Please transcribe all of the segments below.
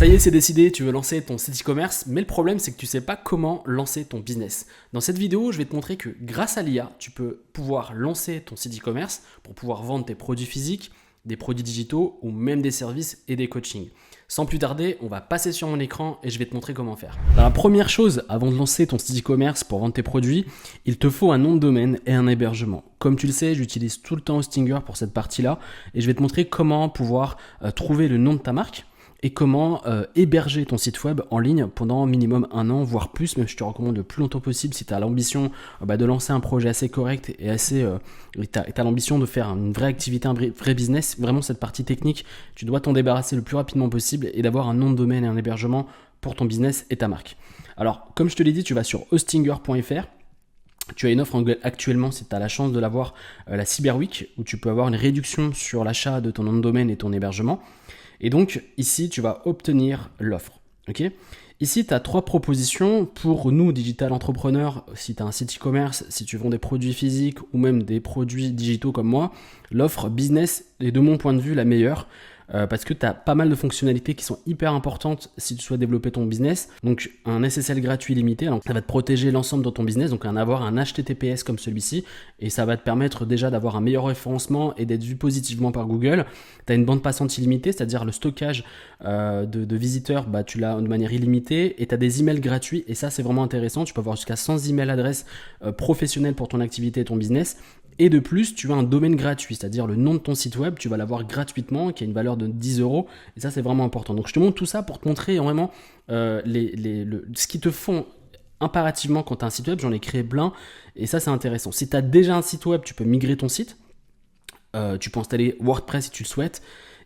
Ça y est, c'est décidé, tu veux lancer ton site e-commerce, mais le problème c'est que tu ne sais pas comment lancer ton business. Dans cette vidéo, je vais te montrer que grâce à l'IA, tu peux pouvoir lancer ton site e-commerce pour pouvoir vendre tes produits physiques, des produits digitaux ou même des services et des coachings. Sans plus tarder, on va passer sur mon écran et je vais te montrer comment faire. Alors, la première chose, avant de lancer ton site e-commerce pour vendre tes produits, il te faut un nom de domaine et un hébergement. Comme tu le sais, j'utilise tout le temps Hostinger pour cette partie-là et je vais te montrer comment pouvoir trouver le nom de ta marque et comment héberger ton site web en ligne pendant minimum 1 an, voire plus, mais je te recommande le plus longtemps possible si tu as l'ambition de lancer un projet assez correct et tu as l'ambition de faire une vraie activité, un vrai business. Vraiment, cette partie technique, tu dois t'en débarrasser le plus rapidement possible et d'avoir un nom de domaine et un hébergement pour ton business et ta marque. Alors, comme je te l'ai dit, tu vas sur hostinger.fr. Tu as une offre actuellement, si tu as la chance de l'avoir, la Cyber Week, où tu peux avoir une réduction sur l'achat de ton nom de domaine et ton hébergement. Et donc, ici, tu vas obtenir l'offre. Okay, ici, tu as 3 propositions pour nous, digital entrepreneurs. Si tu as un site e-commerce, si tu vends des produits physiques ou même des produits digitaux comme moi, l'offre business est de mon point de vue la meilleure. Parce que tu as pas mal de fonctionnalités qui sont hyper importantes si tu souhaites développer ton business. Donc un SSL gratuit limité, donc ça va te protéger l'ensemble de ton business, donc avoir un HTTPS comme celui-ci, et ça va te permettre déjà d'avoir un meilleur référencement et d'être vu positivement par Google. Tu as une bande passante illimitée, c'est-à-dire le stockage de visiteurs, tu l'as de manière illimitée, et tu as des emails gratuits, et ça c'est vraiment intéressant, tu peux avoir jusqu'à 100 emails adresses professionnelles pour ton activité et ton business. Et de plus, tu as un domaine gratuit, c'est-à-dire le nom de ton site web, tu vas l'avoir gratuitement, qui a une valeur de 10 €. Et ça, c'est vraiment important. Donc, je te montre tout ça pour te montrer vraiment ce qu'ils te font impérativement quand tu as un site web. J'en ai créé plein. Et ça, c'est intéressant. Si tu as déjà un site web, tu peux migrer ton site. Tu peux installer WordPress si tu le souhaites.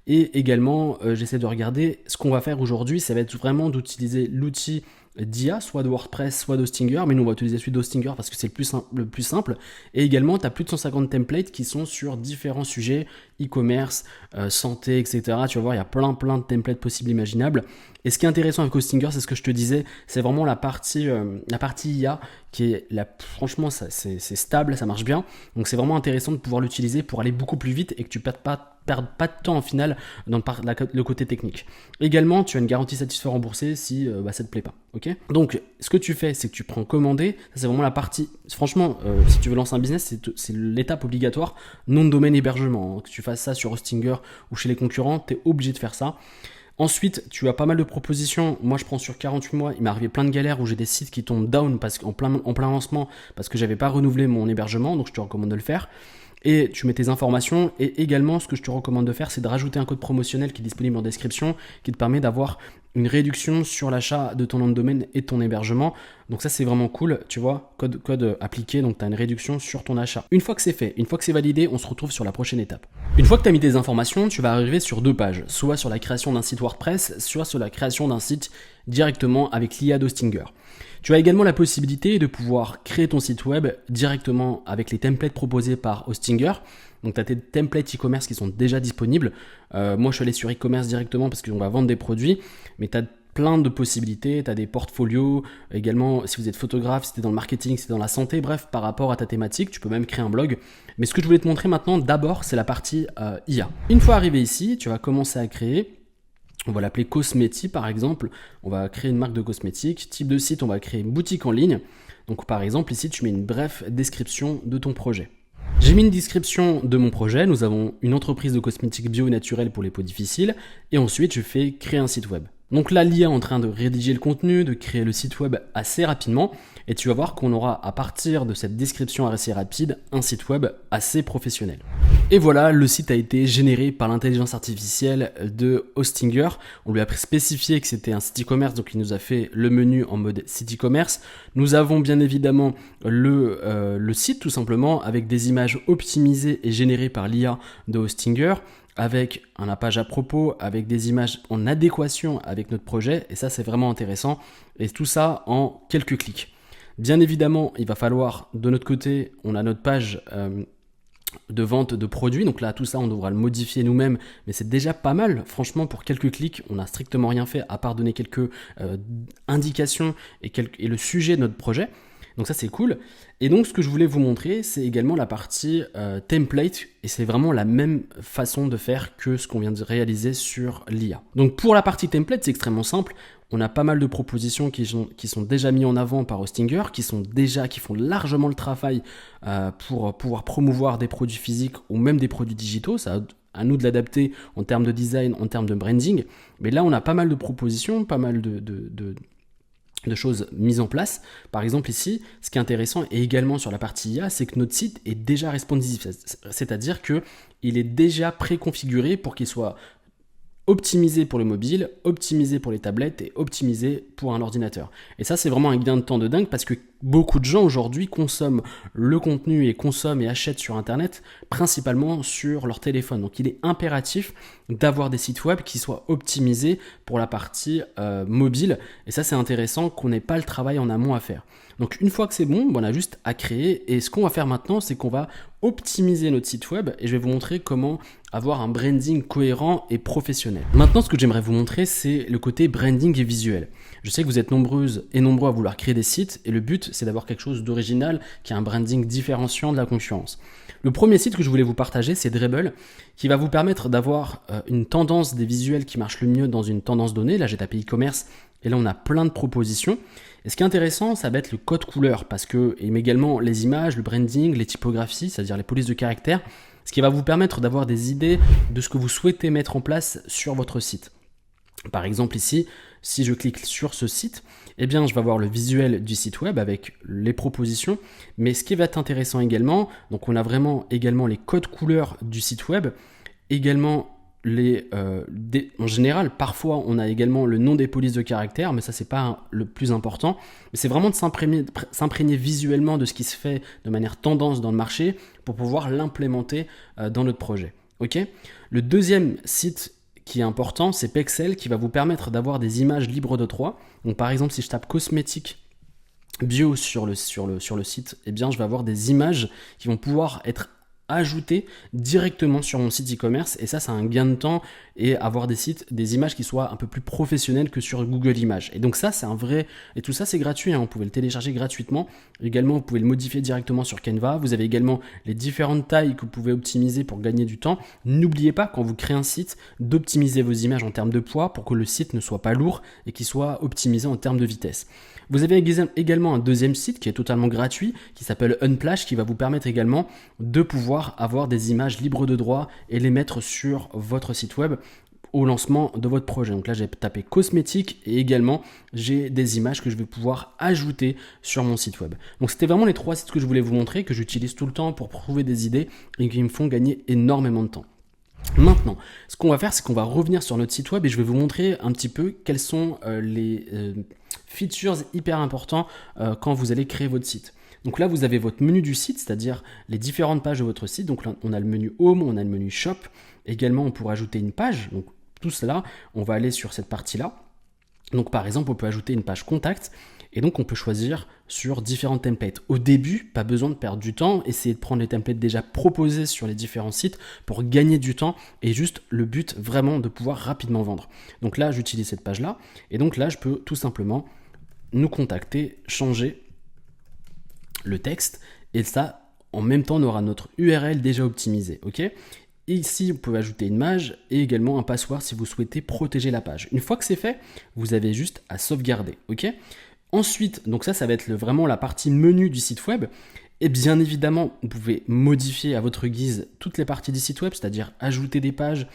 Et également, j'essaie de regarder ce qu'on va faire aujourd'hui. Ça va être vraiment d'utiliser l'outil d'IA, soit de WordPress, soit d'Hostinger, mais nous on va utiliser celui d'Hostinger parce que c'est le plus simple. Et également, tu as plus de 150 templates qui sont sur différents sujets, e-commerce, santé, etc. Tu vas voir, il y a plein de templates possibles imaginables. Et ce qui est intéressant avec Hostinger, c'est ce que je te disais, c'est vraiment la partie IA qui est, franchement, c'est stable, ça marche bien. Donc c'est vraiment intéressant de pouvoir l'utiliser pour aller beaucoup plus vite et que tu ne perdes pas de temps en final dans le côté technique. Également, tu as une garantie satisfait remboursée si ça te plaît pas. Okay, donc, ce que tu fais, c'est que tu prends commander. Ça, c'est vraiment la partie. Franchement, si tu veux lancer un business, c'est l'étape obligatoire. Nom de domaine hébergement. Que tu fasses ça sur Hostinger ou chez les concurrents, tu es obligé de faire ça. Ensuite, tu as pas mal de propositions. Moi, je prends sur 48 mois. Il m'est arrivé plein de galères où j'ai des sites qui tombent down en plein lancement parce que j'avais pas renouvelé mon hébergement. Donc, je te recommande de le faire. Et tu mets tes informations. Et également, ce que je te recommande de faire, c'est de rajouter un code promotionnel qui est disponible en description, qui te permet d'avoir une réduction sur l'achat de ton nom de domaine et de ton hébergement. Donc ça, c'est vraiment cool, tu vois, code appliqué, donc tu as une réduction sur ton achat. Une fois que c'est fait, une fois que c'est validé, on se retrouve sur la prochaine étape. Une fois que tu as mis tes informations, tu vas arriver sur 2 pages, soit sur la création d'un site WordPress, soit sur la création d'un site directement avec l'IA d'Hostinger. Tu as également la possibilité de pouvoir créer ton site web directement avec les templates proposés par Hostinger. Donc, tu as tes templates e-commerce qui sont déjà disponibles. Moi, je suis allé sur e-commerce directement parce qu'on va vendre des produits. Mais tu as plein de possibilités. Tu as des portfolios. Également, si vous êtes photographe, si tu es dans le marketing, si tu es dans la santé. Bref, par rapport à ta thématique, tu peux même créer un blog. Mais ce que je voulais te montrer maintenant, d'abord, c'est la partie IA. Une fois arrivé ici, tu vas commencer à créer. On va l'appeler Cosmeti par exemple. On va créer une marque de cosmétiques. Type de site, on va créer une boutique en ligne. Donc par exemple, ici, tu mets une brève description de ton projet. J'ai mis une description de mon projet. Nous avons une entreprise de cosmétiques bio et naturels pour les peaux difficiles. Et ensuite, je fais créer un site web. Donc là, l'IA est en train de rédiger le contenu, de créer le site web assez rapidement. Et tu vas voir qu'on aura, à partir de cette description assez rapide, un site web assez professionnel. Et voilà, le site a été généré par l'intelligence artificielle de Hostinger. On lui a spécifié que c'était un site e-commerce, donc il nous a fait le menu en mode site e-commerce. Nous avons bien évidemment le site tout simplement avec des images optimisées et générées par l'IA de Hostinger, avec un page à propos, avec des images en adéquation avec notre projet. Et ça, c'est vraiment intéressant. Et tout ça en quelques clics. Bien évidemment, il va falloir, de notre côté, on a notre page de vente de produits. Donc là, tout ça, on devra le modifier nous-mêmes. Mais c'est déjà pas mal. Franchement, pour quelques clics, on n'a strictement rien fait à part donner quelques indications et le sujet de notre projet. Donc ça c'est cool. Et donc ce que je voulais vous montrer, c'est également la partie template, et c'est vraiment la même façon de faire que ce qu'on vient de réaliser sur l'IA. Donc pour la partie template, c'est extrêmement simple. On a pas mal de propositions qui sont déjà mises en avant par Hostinger, qui font largement le travail pour pouvoir promouvoir des produits physiques ou même des produits digitaux. Ça à nous de l'adapter en termes de design, en termes de branding. Mais là, on a pas mal de propositions, pas mal de choses mises en place. Par exemple ici, ce qui est intéressant, et également sur la partie IA, c'est que notre site est déjà responsive, c'est-à-dire qu'il est déjà préconfiguré pour qu'il soit optimisé pour le mobile, optimisé pour les tablettes et optimisé pour un ordinateur. Et ça, c'est vraiment un gain de temps de dingue parce que beaucoup de gens aujourd'hui consomment le contenu et consomment et achètent sur Internet principalement sur leur téléphone. Donc il est impératif d'avoir des sites web qui soient optimisés pour la partie mobile. Et ça, c'est intéressant qu'on n'ait pas le travail en amont à faire. Donc une fois que c'est bon, on a juste à créer. Et ce qu'on va faire maintenant, c'est qu'on va optimiser notre site web et je vais vous montrer comment avoir un branding cohérent et professionnel. Maintenant, ce que j'aimerais vous montrer, c'est le côté branding et visuel. Je sais que vous êtes nombreuses et nombreux à vouloir créer des sites et le but, c'est d'avoir quelque chose d'original qui a un branding différenciant de la concurrence. Le premier site que je voulais vous partager, c'est Dribbble, qui va vous permettre d'avoir une tendance des visuels qui marche le mieux dans une tendance donnée. Là, j'ai tapé e-commerce et là, on a plein de propositions. Et ce qui est intéressant, ça va être le code couleur, mais également les images, le branding, les typographies, c'est-à-dire les polices de caractères, ce qui va vous permettre d'avoir des idées de ce que vous souhaitez mettre en place sur votre site. Par exemple ici, si je clique sur ce site, eh bien je vais avoir le visuel du site web avec les propositions, mais ce qui va être intéressant également, donc on a vraiment également les codes couleurs du site web, également en général, parfois on a également le nom des polices de caractères, mais ça c'est pas le plus important. Mais c'est vraiment de s'imprégner visuellement de ce qui se fait de manière tendance dans le marché pour pouvoir l'implémenter dans notre projet. Ok ? Le deuxième site qui est important, c'est Pexel, qui va vous permettre d'avoir des images libres de droit. Donc par exemple, si je tape cosmétique bio sur le site, eh bien je vais avoir des images qui vont pouvoir être ajouter directement sur mon site e-commerce, et ça c'est un gain de temps, et avoir des images qui soient un peu plus professionnelles que sur Google Images. Et donc ça c'est un vrai, et tout ça c'est gratuit, hein, vous pouvez le télécharger gratuitement. Également vous pouvez le modifier directement sur Canva. Vous avez également les différentes tailles que vous pouvez optimiser pour gagner du temps. N'oubliez pas quand vous créez un site d'optimiser vos images en termes de poids pour que le site ne soit pas lourd et qu'il soit optimisé en termes de vitesse. Vous avez également un deuxième site qui est totalement gratuit, qui s'appelle Unsplash, qui va vous permettre également de pouvoir avoir des images libres de droit et les mettre sur votre site web au lancement de votre projet. Donc là, j'ai tapé cosmétique et également j'ai des images que je vais pouvoir ajouter sur mon site web. Donc c'était vraiment les 3 sites que je voulais vous montrer, que j'utilise tout le temps pour trouver des idées et qui me font gagner énormément de temps. Maintenant, ce qu'on va faire, c'est qu'on va revenir sur notre site web et je vais vous montrer un petit peu quels sont les features hyper importants quand vous allez créer votre site. Donc là, vous avez votre menu du site, c'est-à-dire les différentes pages de votre site. Donc là, on a le menu Home, on a le menu Shop. Également, on pourrait ajouter une page. Donc tout cela, on va aller sur cette partie-là. Donc par exemple, on peut ajouter une page Contact. Et donc, on peut choisir sur différents templates. Au début, pas besoin de perdre du temps. Essayez de prendre les templates déjà proposés sur les différents sites pour gagner du temps. Et juste le but vraiment de pouvoir rapidement vendre. Donc là, j'utilise cette page-là. Et donc là, je peux tout simplement nous contacter, changer le texte. Et ça, en même temps, on aura notre URL déjà optimisée. Ok ? Et ici, vous pouvez ajouter une image et également un password si vous souhaitez protéger la page. Une fois que c'est fait, vous avez juste à sauvegarder. Ok ? Ensuite, donc ça va être vraiment la partie menu du site web. Et bien évidemment, vous pouvez modifier à votre guise toutes les parties du site web, c'est-à-dire ajouter des pages.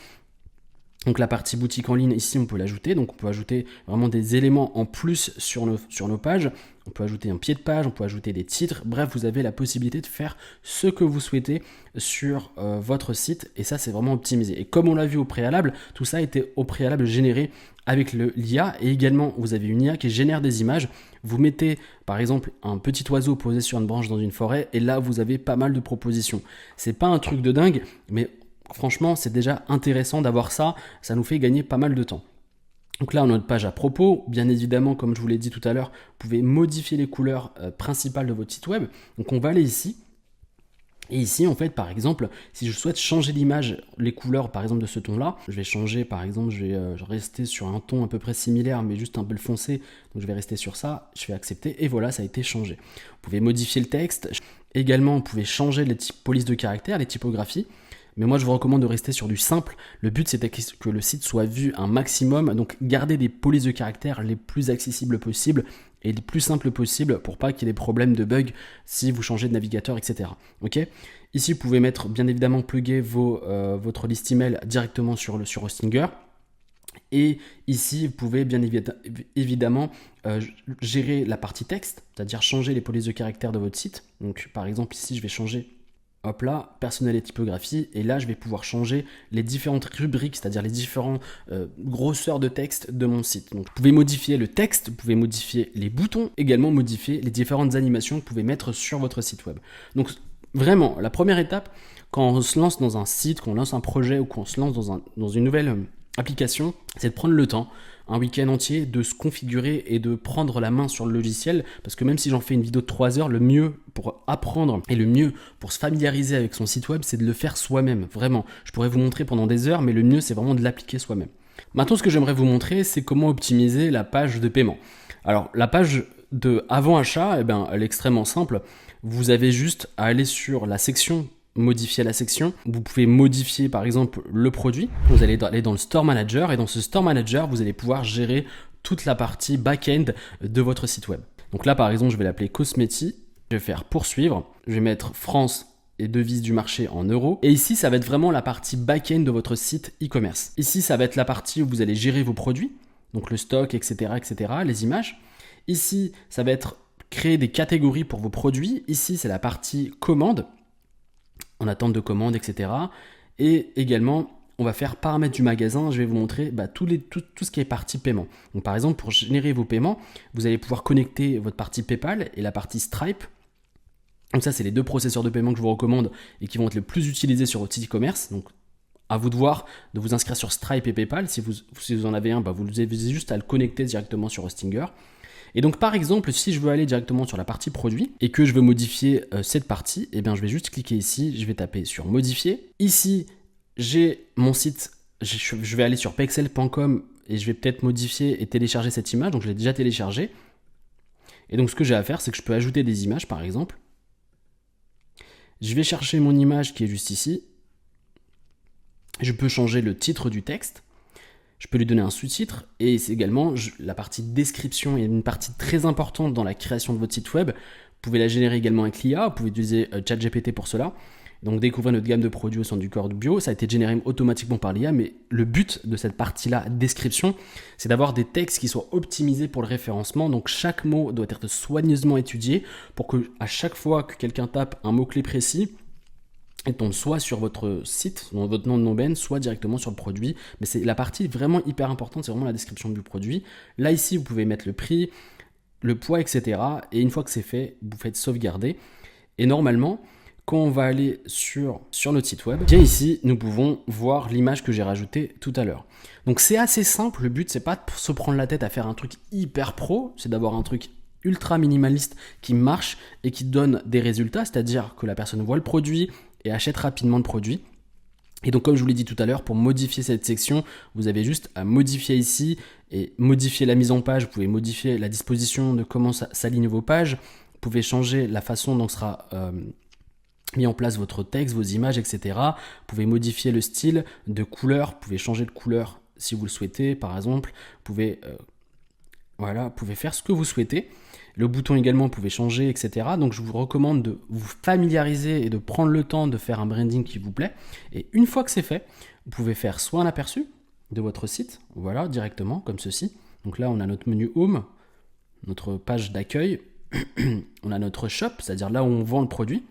Donc la partie boutique en ligne, ici on peut l'ajouter. Donc on peut ajouter vraiment des éléments en plus sur nos pages. On peut ajouter un pied de page, on peut ajouter des titres. Bref, vous avez la possibilité de faire ce que vous souhaitez sur votre site. Et ça, c'est vraiment optimisé. Et comme on l'a vu au préalable, tout ça a été au préalable généré avec l'IA. Et également, vous avez une IA qui génère des images. Vous mettez, par exemple, un petit oiseau posé sur une branche dans une forêt. Et là, vous avez pas mal de propositions. C'est pas un truc de dingue, mais franchement, c'est déjà intéressant d'avoir ça. Ça nous fait gagner pas mal de temps. Donc là, on a notre page à propos. Bien évidemment, comme je vous l'ai dit tout à l'heure, vous pouvez modifier les couleurs principales de votre site web. Donc on va aller ici. Et ici, en fait, par exemple, si je souhaite changer l'image, les couleurs, par exemple, de ce ton-là, je vais changer, par exemple, je vais rester sur un ton à peu près similaire, mais juste un peu foncé. Donc, je vais rester sur ça, je fais accepter, et voilà, ça a été changé. Vous pouvez modifier le texte. Également, vous pouvez changer les polices de caractères, les typographies. Mais moi, je vous recommande de rester sur du simple. Le but, c'est que le site soit vu un maximum. Donc, gardez des polices de caractères les plus accessibles possibles et les plus simples possibles pour pas qu'il y ait des problèmes de bugs si vous changez de navigateur, etc. Ok. Ici, vous pouvez mettre, bien évidemment, plugger votre liste email directement sur Hostinger. Et ici, vous pouvez bien évidemment gérer la partie texte, c'est-à-dire changer les polices de caractères de votre site. Donc, par exemple, ici, je vais changer... Hop là, personnel et typographie, et là je vais pouvoir changer les différentes rubriques, c'est-à-dire les différentes grosseurs de texte de mon site. Donc vous pouvez modifier le texte, vous pouvez modifier les boutons, également modifier les différentes animations que vous pouvez mettre sur votre site web. Donc vraiment, la première étape, quand on se lance dans un site, qu'on lance un projet ou qu'on se lance dans une nouvelle application, c'est de prendre le temps, un week-end entier, de se configurer et de prendre la main sur le logiciel, parce que même si j'en fais une vidéo de 3 heures, le mieux pour apprendre et le mieux pour se familiariser avec son site web, c'est de le faire soi-même, vraiment. Je pourrais vous montrer pendant des heures, mais le mieux c'est vraiment de l'appliquer soi-même. Maintenant, ce que j'aimerais vous montrer, c'est comment optimiser la page de paiement. Alors, la page de avant achat, elle est extrêmement simple. Vous avez juste à aller sur la section modifier la section. Vous pouvez modifier par exemple le produit. Vous allez aller dans le Store Manager et dans ce Store Manager, vous allez pouvoir gérer toute la partie back-end de votre site web. Donc là par exemple, je vais l'appeler Cosmeti. Je vais faire poursuivre. Je vais mettre France et devise du marché en euros. Et ici, ça va être vraiment la partie back-end de votre site e-commerce. Ici, ça va être la partie où vous allez gérer vos produits, donc le stock, etc., les images. Ici, ça va être créer des catégories pour vos produits. Ici, c'est la partie commande, en attente de commande, etc. Et également, on va faire paramètres du magasin. Je vais vous montrer tout ce qui est partie paiement. Donc, par exemple, pour générer vos paiements, vous allez pouvoir connecter votre partie PayPal et la partie Stripe. Donc ça, c'est les deux processeurs de paiement que je vous recommande et qui vont être les plus utilisés sur votre site e-commerce. Donc, à vous de voir, de vous inscrire sur Stripe et PayPal. Si vous en avez un, vous avez juste à le connecter directement sur Hostinger. Et donc par exemple, si je veux aller directement sur la partie produit et que je veux modifier cette partie, je vais juste cliquer ici, je vais taper sur modifier. Ici, j'ai mon site, je vais aller sur pexel.com et je vais peut-être modifier et télécharger cette image, donc je l'ai déjà téléchargée. Et donc ce que j'ai à faire, c'est que je peux ajouter des images par exemple. Je vais chercher mon image qui est juste ici. Je peux changer le titre du texte. Je peux lui donner un sous-titre et c'est également la partie description est une partie très importante dans la création de votre site web. Vous pouvez la générer également avec l'IA, vous pouvez utiliser ChatGPT pour cela. Donc découvrez notre gamme de produits au centre du corps bio, ça a été généré automatiquement par l'IA, mais le but de cette partie-là, description, c'est d'avoir des textes qui soient optimisés pour le référencement. Donc chaque mot doit être soigneusement étudié pour que à chaque fois que quelqu'un tape un mot-clé précis, il tombe soit sur votre site, dans votre nom de domaine, soit directement sur le produit. Mais c'est la partie vraiment hyper importante, c'est vraiment la description du produit. Là, ici, vous pouvez mettre le prix, le poids, etc. Et une fois que c'est fait, vous faites sauvegarder. Et normalement, quand on va aller sur notre site web, bien ici, nous pouvons voir l'image que j'ai rajoutée tout à l'heure. Donc c'est assez simple, le but, c'est pas de se prendre la tête à faire un truc hyper pro, c'est d'avoir un truc ultra minimaliste qui marche et qui donne des résultats, c'est-à-dire que la personne voit le produit et achète rapidement le produit. Et donc comme je vous l'ai dit tout à l'heure, pour modifier cette section, vous avez juste à modifier ici et modifier la mise en page. Vous pouvez modifier la disposition de comment s'alignent vos pages. Vous pouvez changer la façon dont sera mis en place votre texte, vos images, etc. Vous pouvez modifier le style de couleur. Vous pouvez changer de couleur si vous le souhaitez, par exemple. Vous pouvez faire ce que vous souhaitez. Le bouton également, vous pouvez changer, etc. Donc, je vous recommande de vous familiariser et de prendre le temps de faire un branding qui vous plaît. Et une fois que c'est fait, vous pouvez faire soit un aperçu de votre site, voilà, directement, comme ceci. Donc là, on a notre menu Home, notre page d'accueil, on a notre shop, c'est-à-dire là où on vend le produit,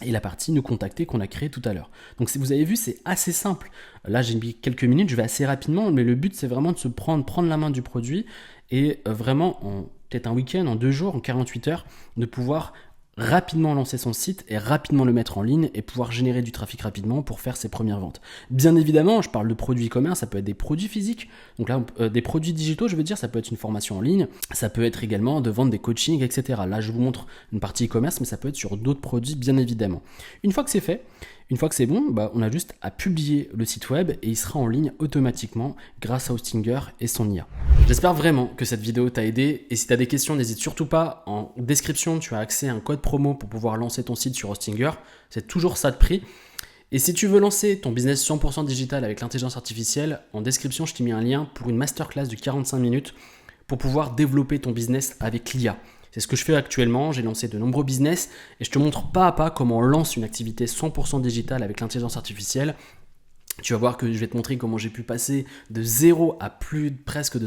et la partie nous contacter qu'on a créée tout à l'heure. Donc, si vous avez vu, c'est assez simple. Là, j'ai mis quelques minutes, je vais assez rapidement, mais le but, c'est vraiment de prendre la main du produit et vraiment en peut-être un week-end, en 2 jours, en 48 heures, de pouvoir rapidement lancer son site et rapidement le mettre en ligne et pouvoir générer du trafic rapidement pour faire ses premières ventes. Bien évidemment, je parle de produits e-commerce, ça peut être des produits physiques, donc là, des produits digitaux, je veux dire, ça peut être une formation en ligne, ça peut être également de vendre des coachings, etc. Là, je vous montre une partie e-commerce, mais ça peut être sur d'autres produits, bien évidemment. Une fois que c'est fait, une fois que c'est bon, on a juste à publier le site web et il sera en ligne automatiquement grâce à Hostinger et son IA. J'espère vraiment que cette vidéo t'a aidé et si tu as des questions, n'hésite surtout pas. En description, tu as accès à un code promo pour pouvoir lancer ton site sur Hostinger. C'est toujours ça de prix. Et si tu veux lancer ton business 100% digital avec l'intelligence artificielle, en description, je t'ai mis un lien pour une masterclass de 45 minutes pour pouvoir développer ton business avec l'IA. C'est ce que je fais actuellement, j'ai lancé de nombreux business et je te montre pas à pas comment on lance une activité 100% digitale avec l'intelligence artificielle. Tu vas voir que je vais te montrer comment j'ai pu passer de 0 à presque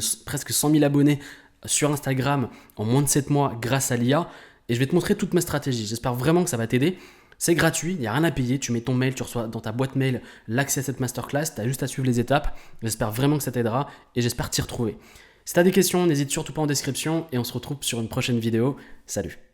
100 000 abonnés sur Instagram en moins de 7 mois grâce à l'IA et je vais te montrer toute ma stratégie. J'espère vraiment que ça va t'aider. C'est gratuit, il n'y a rien à payer, tu mets ton mail, tu reçois dans ta boîte mail l'accès à cette masterclass, tu as juste à suivre les étapes. J'espère vraiment que ça t'aidera et j'espère t'y retrouver. Si tu as des questions, n'hésite surtout pas en description et on se retrouve sur une prochaine vidéo. Salut!